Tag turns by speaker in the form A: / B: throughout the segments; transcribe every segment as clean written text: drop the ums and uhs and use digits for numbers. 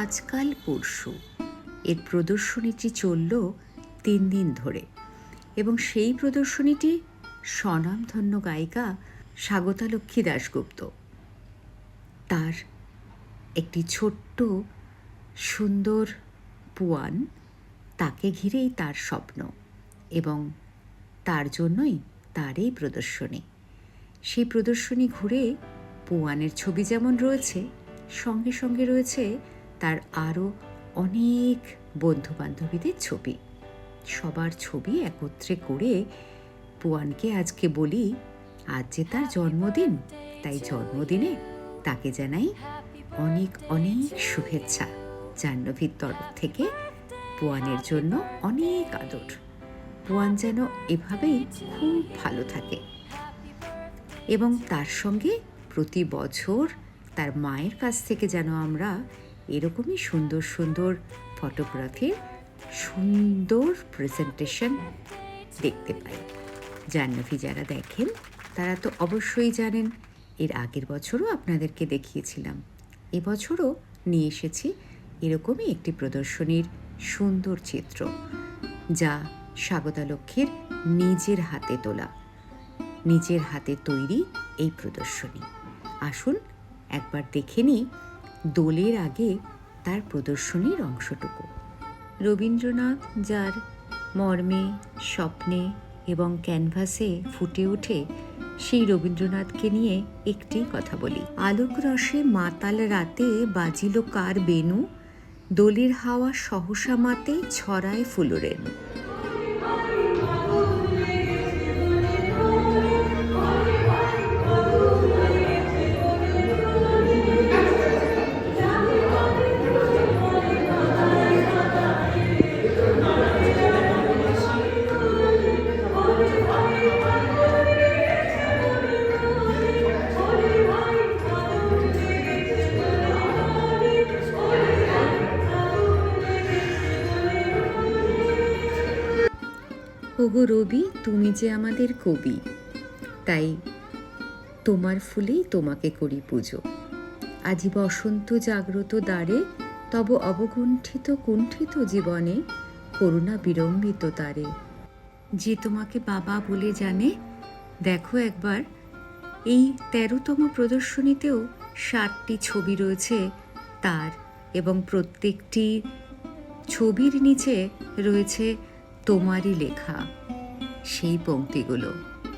A: আজকাল পরশু এর প্রদর্শনীটি চলল 3 দিন ধরে এবং সেই প্রদর্শনীটি স্বনামধন্য গায়িকা স্বাগতালক্ষ্মী দাশগুপ্ত তার একটি ছোট্ট সুন্দর পুয়ান, তাকে ঘিরেই তার স্বপ্ন এবং তার জন্যই তার এই প্রদর্শনী। সেই প্রদর্শনী ঘুরে পুয়ানের ছবি যেমন রয়েছে, সঙ্গে সঙ্গে রয়েছে তার আরও অনেক বন্ধুবান্ধবীদের ছবি। সবার ছবি একত্রে করে পুয়ানকে আজকে বলি, আজ যে তার জন্মদিন, তাই জন্মদিনে তাকে জানাই অনেক অনেক শুভেচ্ছা। জাহ্নবীর তরফ থেকে পুয়ানের জন্য অনেক আদর। পুয়ান যেন এভাবেই খুব ভালো থাকে এবং তার সঙ্গে প্রতি বছর তার মায়ের কাছ থেকে যেন আমরা এরকমই সুন্দর সুন্দর ফটোগ্রাফির সুন্দর প্রেজেন্টেশন দেখতে পাই। জাহ্নবী যারা দেখেন তারা তো অবশ্যই জানেন, এর আগের বছরও আপনাদেরকে দেখিয়েছিলাম। এবছরও নিয়ে এসেছি এরকমই একটি প্রদর্শনীর সুন্দর চিত্র, যা স্বাগতালক্ষ্মীর নিজের হাতে তোলা, নিজের হাতে তৈরি এই প্রদর্শনী। আসুন একবার দেখে নিই দোলের আগে তার প্রদর্শনীর অংশটুকু। রবীন্দ্রনাথ যার মর্মে, স্বপ্নে এবং ক্যানভাসে ফুটে ওঠে, সেই রবীন্দ্রনাথকে নিয়ে একটি কথা বলি। আলোক রসে মাতাল রাতে বাজিল কার বেনু, দোলের হাওয়া সহসা মাতে ছড়ায় ফুলরেনু। ওগো রবি, তুমি যে আমাদের কবি, তাই তোমার ফুলেই তোমাকে করি পুজো। আজি বসন্ত জাগ্রত দ্বারে, তব অবগুণ্ঠিত কুণ্ঠিত জীবনে করুণা বিড়ম্বিত তারে। যে তোমাকে বাবা বলে জানে, দেখো একবার এই 13তম প্রদর্শনীতেও 7টি ছবি রয়েছে তার, এবং প্রত্যেকটি ছবির নিচে রয়েছে তোমারই লেখা সেই পংক্তিগুলো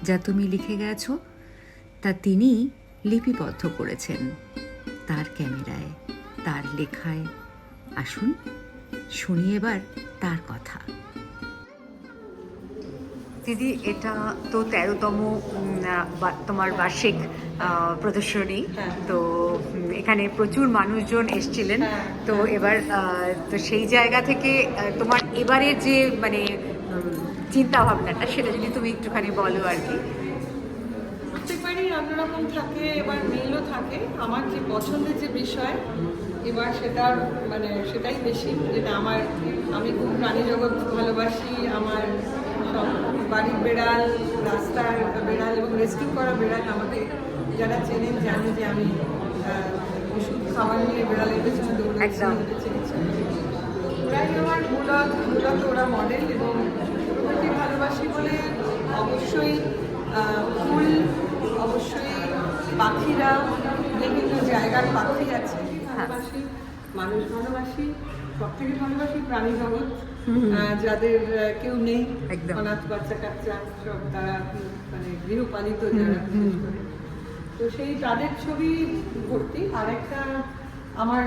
A: যা তুমি লিখে গেছো, তা তিনি লিপিবদ্ধ করেছেন তার ক্যামেরায়, তার লেখায়। আসুন শুনি এবার তার কথা। দিদি, এটা তো 13তম তোমার বার্ষিক প্রদর্শনী, তো এখানে প্রচুর মানুষজন এসেছিলেন, তো এবার তো সেই জায়গা থেকে তোমার এবারের যে মানে চিন্তা ভাবনাটা, সেটা যদি তুমি একটুখানি বলো আর কি।
B: প্রত্যেকবারই অন্যরকম থাকে, এবার মিলও থাকে। আমার যে পছন্দের যে বিষয় এবার সেটাই বেশি, যেটা আমি খুব প্রাণী জগৎ ভালোবাসি। আমার সব বাড়ির বেড়াল, রাস্তার বেড়াল এবং রেস্কিউ করা বেড়াল, আমাকে যারা চেনেন জানে যে আমি ওষুধ খাবার নিয়ে বেড়ালের পেছনে দৌড়াচ্ছি। ওরাই আমার মূলত ওরা মডেল, এবং প্রকৃতি ভালোবাসি বলে অবশ্যই ফুল, অবশ্যই পাখিরা, বিভিন্ন জায়গার পাখি আছে ভালোবাসি, মানুষ ভালোবাসি, সব থেকে ভালোবাসি প্রাণী জগৎ, যাদের কেউ নেই, অনাথ বাচ্চা কাচ্চা সব, তারা মানে গৃহপালিত যারা, বিশেষ করে তো সেই তাদের ছবি ভর্তি। আর একটা আমার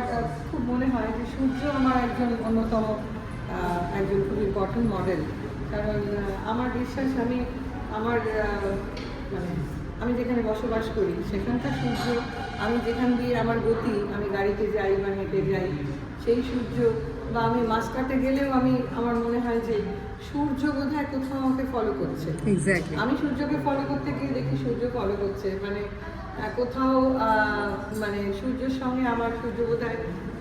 B: খুব মনে হয় যে সূর্য আমার একজন অন্যতম একজন খুব ইম্পর্টেন্ট মডেল, কারণ আমার বিশ্বাস আমি যেখানে বসবাস করি সেখানকার সূর্য, আমি যেখান দিয়ে আমার গতি, আমি গাড়িতে যাই বা হেঁটে যাই, সেই সূর্য, বা আমি মাছ কাটতে গেলেও আমার মনে হয় যে সূর্য বোধহয় কোথাও আমাকে ফলো করছে। আমি সূর্যকে ফলো করতে গিয়ে দেখি সূর্য ফলো করছে, মানে কোথাও মানে সূর্যের সঙ্গে আমার সূর্য বোধহয়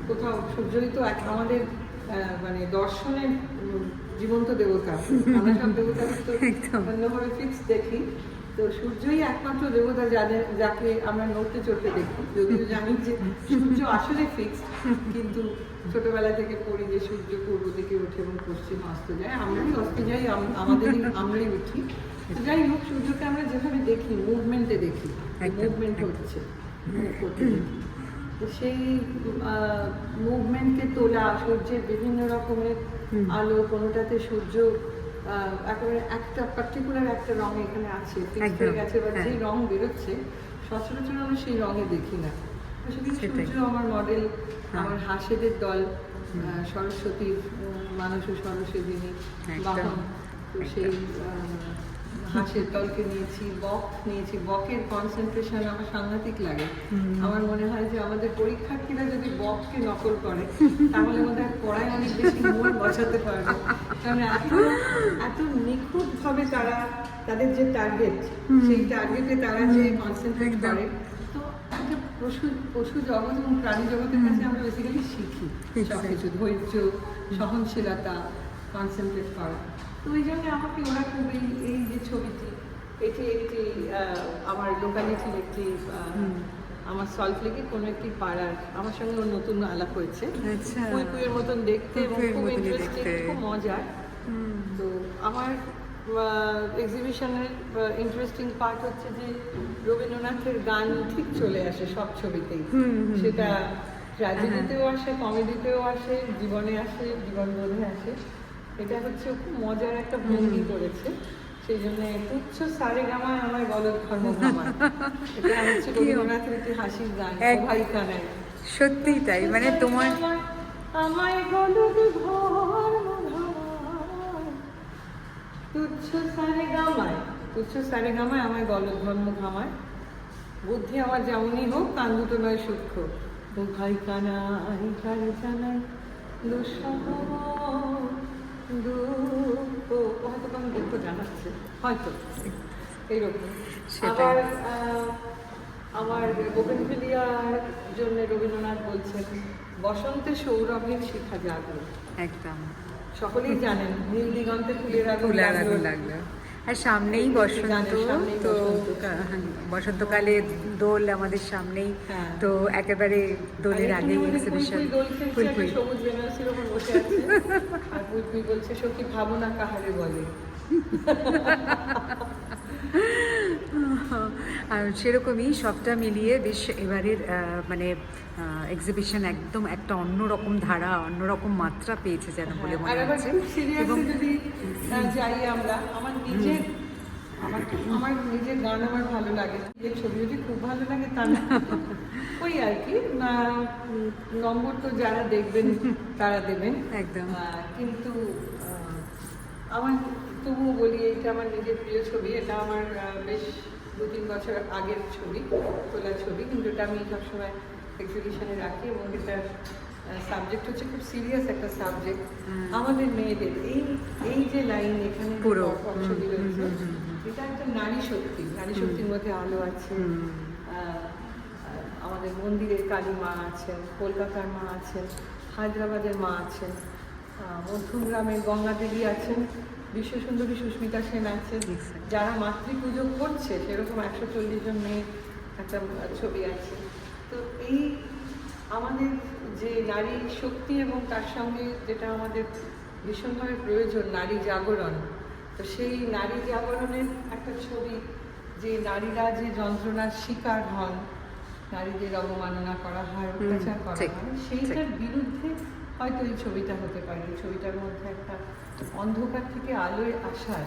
B: কোথাও, সূর্যই তো আমাদের মানে দর্শনের জীবন্ত দেবতা। আমরা সব দেবতা তো অন্যভাবে ফিক্স দেখি, তো সূর্যই একমাত্র দেবতা যাকে আমরা নড়তে চড়তে দেখি, যদিও জানি যে সূর্য আসলে ফিক্সড, কিন্তু ছোটবেলা থেকে পড়ি যে সূর্য পূর্ব দিকে ওঠে এবং পশ্চিমে অস্ত যায়, আমরাই অস্ত যাই, আমরাই উঠি। তো যাই হোক, সূর্যকে আমরা যেভাবে দেখি, মুভমেন্টে দেখি, মুভমেন্ট হচ্ছে, move করতে দেখি। তো সেই মুভমেন্টকে তোলা, সূর্যের বিভিন্ন রকমের আলো, কোনোটাতে সূর্য একেবারে একটা পার্টিকুলার একটা রং এখানে আছে, ফিক্সড হয়ে গেছে, বা যেই রং বেরোচ্ছে সচরাচর আমরা সেই রঙে দেখি না। সেদিন সূর্য আমার মডেল, আমার হাঁসেদের দল, সরস্বতীর মানস সরস্বতী বাহন, তো সেই হাঁসের দলকে নিয়েছি, বকের কনসেন্ট্রেশন আমার সাংঘাতিক লাগে। আমার মনে হয় যে আমাদের পরীক্ষার্থীরা যদি বককে নকল করে তাহলে আমাদের পড়ায় অনেক বেশি মন বসাতে পারবে, কারণ এত নিখুঁতভাবে তারা তাদের যে টার্গেট, সেই টার্গেটে তারা যে কনসেন্ট্রেট করে। তো একটা পশু জগৎ এবং প্রাণী জগতের কাছে আমরা বেসিক্যালি শিখি সব কিছু, ধৈর্য, সহনশীলতা, কনসেন্ট্রেট করা। তো ওই জন্য আমাকে ওরা খুব এই যে ছবিটি, এটি একটি আমার লোকালিটির একটি, আমার সল্টলেকের কোনো একটি পাড়ার, আমার সঙ্গে ওর নতুন আলাপ হয়েছে, কুইকুইয়ের মতন দেখতে এবং খুব ইন্টারেস্টিং, খুব মজার। তো আমার এক্সিবিশনের ইন্টারেস্টিং পার্ট হচ্ছে যে রবীন্দ্রনাথের গান ঠিক চলে আসে সব ছবিতেই, সেটা ট্র্যাজেডিতেও আসে, কমেডিতেও আসে, জীবনে আসে, জীবনবোধে আসে। এটা হচ্ছে খুব মজার একটা ভঙ্গি করেছে, সেই জন্য তুচ্ছ সারে গামায় আমায় গলদ ধর্ম ঘামায়, এটা হচ্ছে রবীন্দ্রনাথের একটি হাসির গান, ভাই কানাই।
A: সত্যিই তাই, মানে তোমার
B: আমায় গলদ ধর্ম ঘামায়, তুচ্ছ সারে গামায় আমায় গলদ ধর্ম ঘামায়, বুদ্ধি আমার যেমনই হোক, কান দুটো নয় সূক্ষ্ম, ও ভাই কানাই কার জানাই দুঃসহ দুঃখ, হয়তো কোনো দুঃখ জানাচ্ছে, হয়তো এইরকম। আবার আমার বোগেনভিলিয়ার জন্য রবীন্দ্রনাথ বলছেন, বসন্তে সৌরভের শিখা জাগলো,
A: একদম
B: সকলেই জানেন নীল দিগন্তে ফুলের আগুন
A: লাগলো। আর সামনেই বসন্ত, তো বসন্তকালে দোল আমাদের সামনেই, তো একেবারে দোলের আগে এক্সিবিশন।
B: ফুলকুই সবুজ বেনারসির ওপর বসে আছে, আর ফুলকুই বলছে, সখী ভাবনা কাহারে বলে।
A: আর সেরকমই সবটা মিলিয়ে বেশ এবারের মানে এক্সিবিশন একদম একটা অন্যরকম ধারা, অন্যরকম মাত্রা পেয়েছে যেন বলে মনে হচ্ছে।
B: এবং যদি যাই আমরা, আমার নিজের গান আমার ভালো লাগে না, যে ছবি যদি খুব ভালো লাগে তা না, ওই আর কি, নম্বর তো যারা দেখবেন তারা দেবেন
A: একদম,
B: কিন্তু আমার তবুও বলি, এটা আমার নিজের প্রিয় ছবি, এটা আমার বেশ 2-3 বছর আগের ছবি, তোলা ছবি, কিন্তু এটা আমি সবসময় এক্সিবিশনে রাখি। এবং এটার সাবজেক্ট হচ্ছে খুব সিরিয়াস একটা সাবজেক্ট, আমাদের মেয়েদের এই যে লাইন এখানে
A: পুরো
B: ছবি রয়েছে, এটা একটা নারী শক্তির মধ্যে আলো আছে। আমাদের মন্দিরের কালী মা আছেন, কলকাতার মা আছেন, হায়দ্রাবাদের মা আছেন, মধ্যমগ্রামের গঙ্গা দেবী আছেন, বিশ্বসুন্দরী সুস্মিতা সেন আছে, যারা মাতৃ পুজো করছে সেরকম 140 জন মেয়ে একটা ছবি আছে। তো এই আমাদের যে নারী শক্তি এবং তার সঙ্গে যেটা আমাদের ভীষণভাবে প্রয়োজন, নারী জাগরণ, তো সেই নারী জাগরণের একটা ছবি, যে নারীরা যে যন্ত্রণার শিকার হন, নারীদের অবমাননা করা হয়, অত্যাচার করা হয়, সেইটার বিরুদ্ধে হয়তো এই ছবিটা হতে পারে। এই ছবিটার মধ্যে একটা অন্ধকার থেকে আলোয় আসার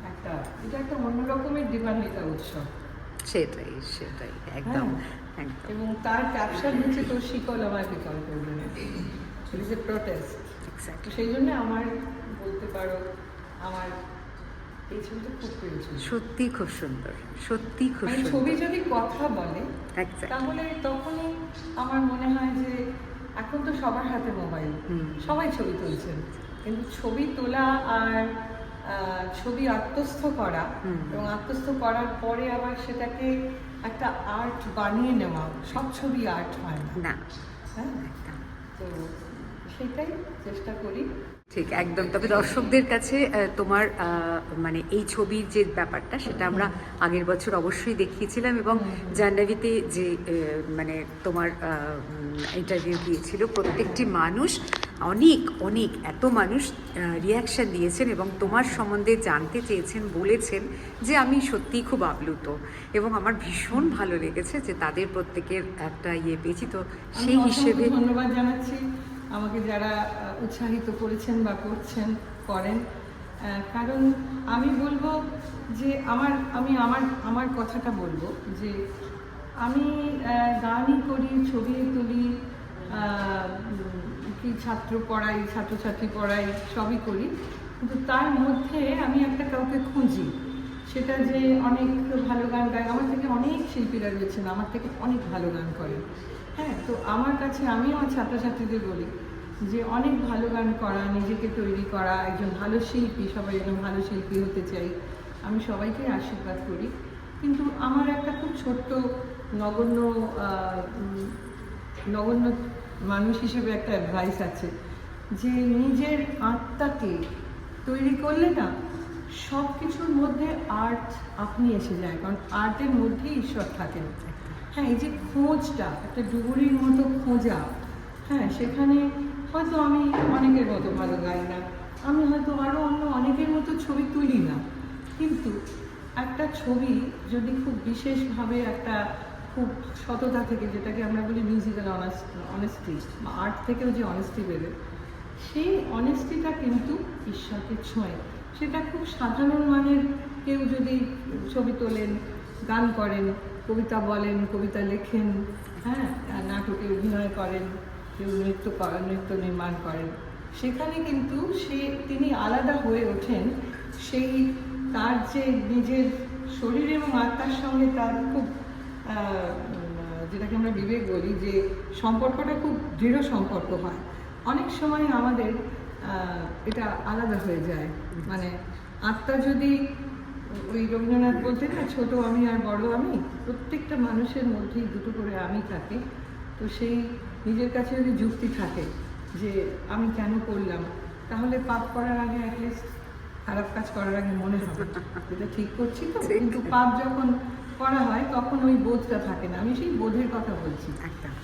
B: একটা, এটা একটা অন্যরকমের দিবানিতা উৎসব।
A: সেটাই একদম।
B: এবং তার ক্যাপশন হচ্ছে, তোর শিকল আমায় বিকল করবে না, ইট ইজ এ প্রোটেস্ট। সেই জন্য আমার বলতে পারো আমার এই ছবিটা খুব প্রিয় ছিল।
A: সত্যি খুব সুন্দর, সত্যি খুব সুন্দর।
B: ছবি যদি কথা বলে তাহলে তখনই আমার মনে হয় যে এখন তো সবার হাতে মোবাইল, সবাই ছবি তুলছেন, কিন্তু ছবি তোলা আর ছবি আত্মস্থ করা এবং আত্মস্থ করার পরে আবার সেটাকে একটা আর্ট বানিয়ে নেওয়া, সব ছবি আর্ট হয় না।
A: না,
B: হ্যাঁ, তো সেটাই চেষ্টা করি।
A: ঠিক একদম। তবে দর্শকদের কাছে তোমার মানে এই ছবির যে ব্যাপারটা সেটা আমরা আগের বছর অবশ্যই দেখিয়েছিলাম, এবং জাহ্নবীতে যে মানে তোমার ইন্টারভিউ দিয়েছিল প্রত্যেকটি মানুষ অনেক অনেক এত মানুষ রিয়াকশান দিয়েছেন এবং তোমার সম্বন্ধে জানতে চেয়েছেন, বলেছেন যে আমি সত্যিই খুব আপ্লুত, এবং আমার ভীষণ ভালো লেগেছে যে তাদের প্রত্যেকের একটা ইয়ে পেয়েছি। তো সেই হিসেবে
B: ধন্যবাদ জানাচ্ছি আমাকে যারা উৎসাহিত করেছেন বা করছেন করেন, কারণ আমি বলবো যে আমার কথাটা বলবো যে আমি গানই করি, ছবি তুলি, কি ছাত্রছাত্রী পড়াই, সবই করি, কিন্তু তার মধ্যে আমি একটা কাউকে খুঁজি, সেটা যে অনেক ভালো গান গায়। আমার থেকে অনেক শিল্পীরা রয়েছেন আমার থেকে অনেক ভালো গান করেন। হ্যাঁ, তো আমার কাছে আমি আমার ছাত্রছাত্রীদের বলি যে অনেক ভালো গান করা, নিজেকে তৈরি করা, একজন ভালো শিল্পী, সবাই যেন ভালো শিল্পী হতে চাই, আমি সবাইকে আশীর্বাদ করি। কিন্তু আমার একটা খুব ছোট্ট নগণ্য নগণ্য মানুষ হিসেবে একটা অ্যাডভাইস আছে যে নিজের আত্মাকে তৈরি করলে না সব কিছুর মধ্যে আর্ট আপনি এসে যায়, কারণ আর্টের মধ্যেই ঈশ্বর থাকেন। হ্যাঁ, এই যে খোঁজটা, একটা ডুবুরির মতো খোঁজা, হ্যাঁ, সেখানে হয়তো আমি অনেকের মতো ভালো গাই না, আমি হয়তো আরও অন্য অনেকের মতো ছবি তুলি না, কিন্তু একটা ছবি যদি খুব বিশেষভাবে একটা খুব সততা থেকে, যেটাকে আমরা বলি মিউজিক্যাল অনেস্টি বা আর্ট থেকেও যে অনেস্টি বেরোয়, সেই অনেস্টিটা কিন্তু ঈশ্বরকে ছোঁয়। সেটা খুব সাধারণ মানের কেউ যদি ছবি তোলেন, গান করেন, কবিতা বলেন, কবিতা লেখেন, হ্যাঁ, নাটকে অভিনয় করেন, কেউ নৃত্য নির্মাণ করেন, সেখানে কিন্তু তিনি আলাদা হয়ে ওঠেন। সেই তার যে নিজের শরীর এবং আত্মার সঙ্গে তার খুব যেটাকে আমরা বিবেক বলি, যে সম্পর্কটা খুব দৃঢ় সম্পর্ক হয়। অনেক সময় আমাদের এটা আলাদা হয়ে যায়, মানে আত্মা যদি, ওই রবীন্দ্রনাথ বলতেন না, ছোট আমি আর বড় আমি, প্রত্যেকটা মানুষের মধ্যেই দুটো করে আমি থাকে। তো সেই নিজের কাছে যদি যুক্তি থাকে যে আমি কেন করলাম, তাহলে পাপ করার আগে অ্যাটলিস্ট খারাপ কাজ করার আগে মনে হবে এটা ঠিক করছি তো। কিন্তু পাপ যখন করা হয় তখন ওই বোধটা থাকে না। আমি সেই বোধের কথা বলছি,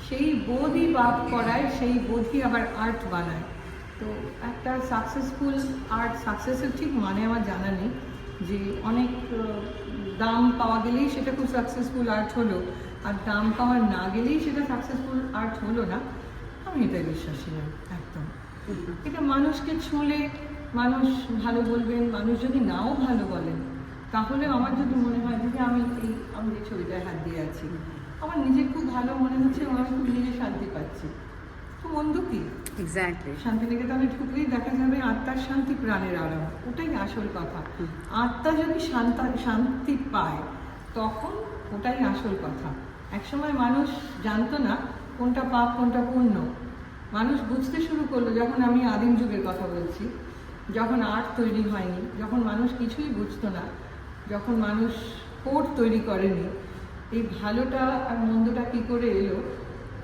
B: সেই বোধই পাপ করায়, সেই বোধই আবার আর্ট বানায়। তো একটা সাকসেসফুল আর্ট, সাকসেসের ঠিক মানে আমার জানা নেই, যে অনেক দাম পাওয়া গেলেই সেটা খুব সাকসেসফুল আর্ট হলো, আর দাম পাওয়া না গেলেই সেটা সাকসেসফুল আর্ট হলো না। আমি এটাই বিশ্বাসী নই একদম। এটা মানুষকে ছুঁলে মানুষ ভালো বলবেন, মানুষ যদি নাও ভালো বলেন, তাহলে আমার যদি মনে হয় যে আমি যে ছবিটায় হাত দিয়ে আছি, আমার নিজের খুব ভালো মনে হচ্ছে এবং আমি খুব নিজে শান্তি পাচ্ছি, তো মন্দ কি? এক্স্যাক্টলি, শান্তিনিকেতনে ঢুকলেই দেখা যাবে আত্মার শান্তি, প্রাণের আরাম, ওটাই আসল কথা। আত্মা যদি শান্তি পায় তখন ওটাই আসল কথা। একসময় মানুষ জানতো না কোনটা পাপ কোনটা পুণ্য, মানুষ বুঝতে শুরু করলো যখন, আমি আদিম যুগের কথা বলছি, যখন আর্ট তৈরি হয়নি, যখন মানুষ কিছুই বুঝতো না, যখন মানুষ কোড তৈরি করেনি, এই ভালোটা আর মন্দটা কী করে এলো।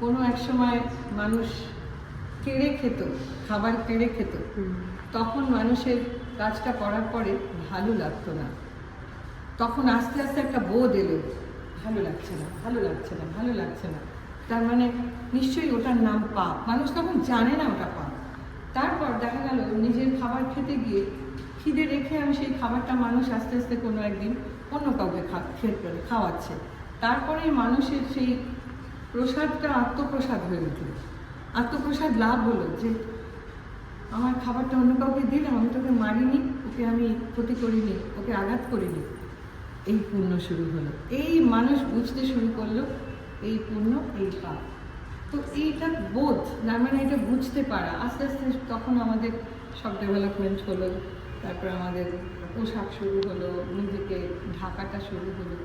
B: কোনো এক সময় মানুষ কেড়ে খেত, খাবার কেড়ে খেত, তখন মানুষের কাজটা করার পরে ভালো লাগতো না, তখন আস্তে আস্তে একটা বোধ এলো, ভালো লাগছে না, ভালো লাগছে না, ভালো লাগছে না, তার মানে নিশ্চয়ই ওটার নাম পাপ। মানুষ তখন জানে না ওটা পাপ। তারপর দেখা গেল নিজের খাবার খেতে গিয়ে খিদে রেখে আমি সেই খাবারটা মানুষ আস্তে আস্তে কোনো একদিন অন্য কাউকে খাওয়াচ্ছে, তারপরে মানুষের সেই প্রসাদটা আত্মপ্রসাদ হয়ে উঠল, আত্মপ্রসাদ লাভ হলো, যে আমার খাবারটা অন্য কাউকে দিলাম, আমি তোকে মারিনি, ওকে আমি ক্ষতি করিনি, ওকে আঘাত করিনি, এই পুণ্য শুরু হলো। এই মানুষ বুঝতে শুরু করলো এই পুণ্য, এই পাপ। তো এইটা বোধ, মানে এটা বুঝতে পারা, আস্তে আস্তে তখন আমাদের সব ডেভেলপমেন্ট হলো, তারপর আমাদের পোশাক শুরু হলো, নিজেকে ঢাকাটা শুরু হলো।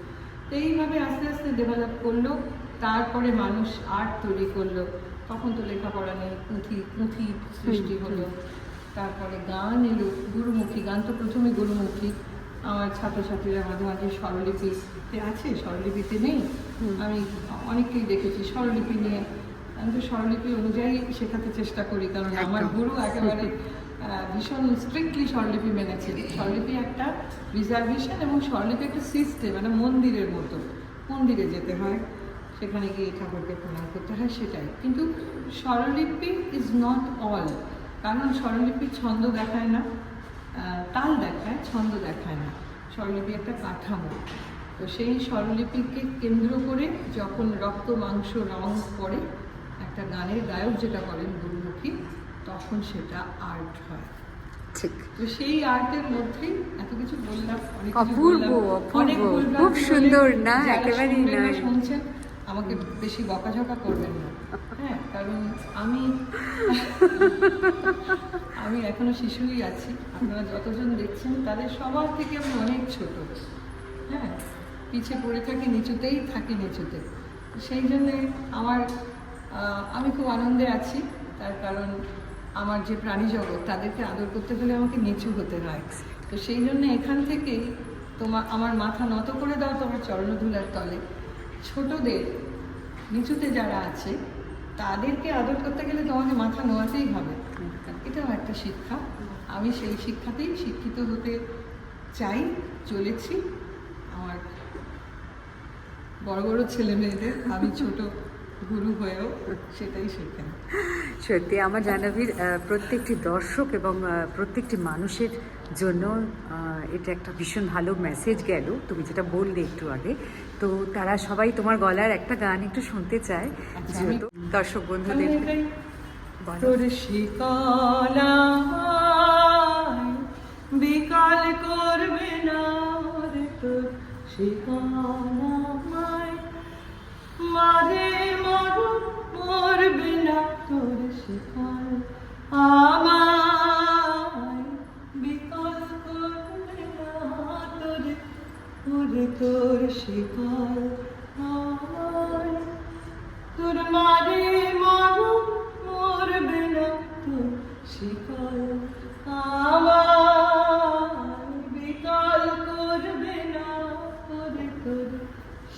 B: তো এইভাবে আস্তে আস্তে ডেভেলপ করলো। তারপরে মানুষ আর্ট তৈরি করলো, তখন তো লেখাপড়া নেই, পুঁথি সৃষ্টি হলো, তারপরে গান এলো, গুরুমুখী গান তো প্রথমে গুরুমুখী। আমার ছাত্রছাত্রীরা মাঝে মাঝে স্বরলিপিতে আছে, স্বরলিপিতে নেই, আমি অনেককেই দেখেছি স্বরলিপি নিয়ে, আমি তো স্বরলিপি অনুযায়ী শেখাতে চেষ্টা করি, কারণ আমার গুরু একেবারে ভীষণ স্ট্রিক্টলি স্বরলিপি মেনেছে। স্বরলিপি একটা রিজার্ভেশন এবং স্বরলিপি একটা সিস্টেম, মানে মন্দিরের মতো, মন্দিরে যেতে হয়, সেখানে গিয়ে ঠাকুরকে প্রণাম করতে হয়, সেটাই। কিন্তু স্বরলিপি ইজ নট অল, কারণ স্বরলিপি ছন্দ দেখায় না, তাল দেখায়, ছন্দ দেখায় না। স্বরলিপি একটা কাঠামো। তো সেই স্বরলিপিকে কেন্দ্র করে যখন রক্ত মাংস রং পড়ে, একটা গানের গায়ক যেটা করেন গুরুমুখী, তখন সেটা আর্ট হয়।
A: ঠিক,
B: তো সেই আর্টের মধ্যেই এত কিছু বললাম, অনেক কিছু
A: অপূর্ব
B: বললাম, অনেক
A: অপূর্ব,
B: ভুলভ্রান্তি
A: খুব
B: হলে
A: সুন্দর। না,
B: যারা
A: একেবারেই
B: শুনবেন বা
A: নয়।
B: শুনছেন, আমাকে বেশি বকাঝকা করবেন না, হ্যাঁ, কারণ আমি এখনো শিশুই আছি। আপনারা যতজন দেখছেন তাদের সবার থেকে আমি অনেক ছোট, হ্যাঁ, পিছিয়ে পড়ে থাকি, নিচুতেই থাকি, নিচুতে। সেই জন্যে আমি খুব আনন্দে আছি, তার কারণ আমার যে প্রাণী জগৎ তাদেরকে আদর করতে হলে আমাকে নিচু হতে হয়। তো সেই জন্য এখান থেকেই আমার মাথা নত করে দাও তোমার চরণধুলার তলে। ছোটদের, নিচুতে যারা আছে তাদেরকে আদর করতে গেলে তোমাকে মাথা নোয়াতেই হবে। এটাও একটা শিক্ষা। আমি সেই শিক্ষাতেই শিক্ষিত হতে চাই, চলেছি। আমার বড় বড় ছেলে মেয়েদের আমি ছোট গুরু হয়েও সেটাই শেখেন।
A: সত্যি আমার জাহ্নবীর প্রত্যেকটি দর্শক এবং প্রত্যেকটি মানুষের জন্য এটা একটা ভীষণ ভালো মেসেজ গেল, তুমি যেটা বললে একটু আগে। তো তারা সবাই তোমার গলার একটা গান একটু শুনতে চায়,
B: আচ্ছা,
A: যেহেতু দর্শক বন্ধুদের।
B: তোর শিকলায় বিকাল করবে না রে, তোর শিকলায় মারে মারো মরবে না, তোর শিকল আমায় বিকাল করবে না, তোর শিকল আমায়, তোর মারে মারো মরবে না, তোর শিকল আমায় বিকাল করবে না, তোর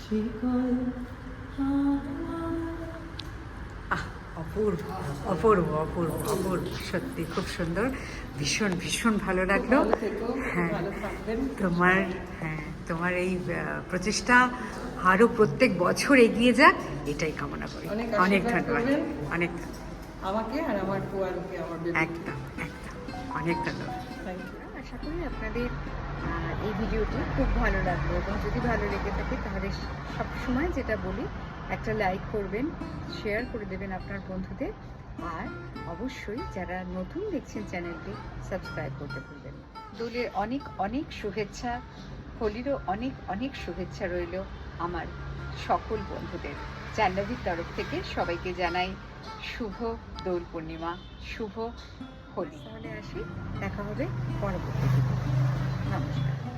B: শিকল আমায়।
A: অপূর্ব অপূর্ব অপূর্ব অপূর্ব, সত্যি খুব সুন্দর, ভীষণ ভীষণ ভালো লাগলো।
B: ভালো থেকো,
A: হ্যাঁ,
B: ভালো থাকবেন।
A: তোমার এই প্রচেষ্টা আরও প্রত্যেক বছর এগিয়ে যাক, এটাই কামনা করি।
B: অনেক
A: অনেক
B: আশীর্বাদ
A: ধন্যবাদ,
B: করবেন।
A: অনেক
B: আমাকে আর আমার কুয়ারকে, আমার বেবিকে।
A: একদম একদম, অনেক ধন্যবাদ।
B: Thank you.
A: আশা করি আপনাদের এই ভিডিওটি খুব ভালো লাগলো, এবং যদি ভালো লেগে থাকে তাহলে সবসময় যেটা বলি, একটা লাইক করবেন, শেয়ার করে দেবেন আপনার বন্ধুদের, আর অবশ্যই যারা নতুন দেখছেন চ্যানেলটি সাবস্ক্রাইব করতে ভুলবেন না। দোলের অনেক অনেক শুভেচ্ছা, হোলিরও অনেক অনেক শুভেচ্ছা রইল আমার সকল বন্ধুদের। জাহ্নবীর তরফ থেকে সবাইকে জানাই শুভ দোল পূর্ণিমা, শুভ হোলি। তাহলে আসি, দেখা হবে পরবর্তী ভিডিও। নমস্কার।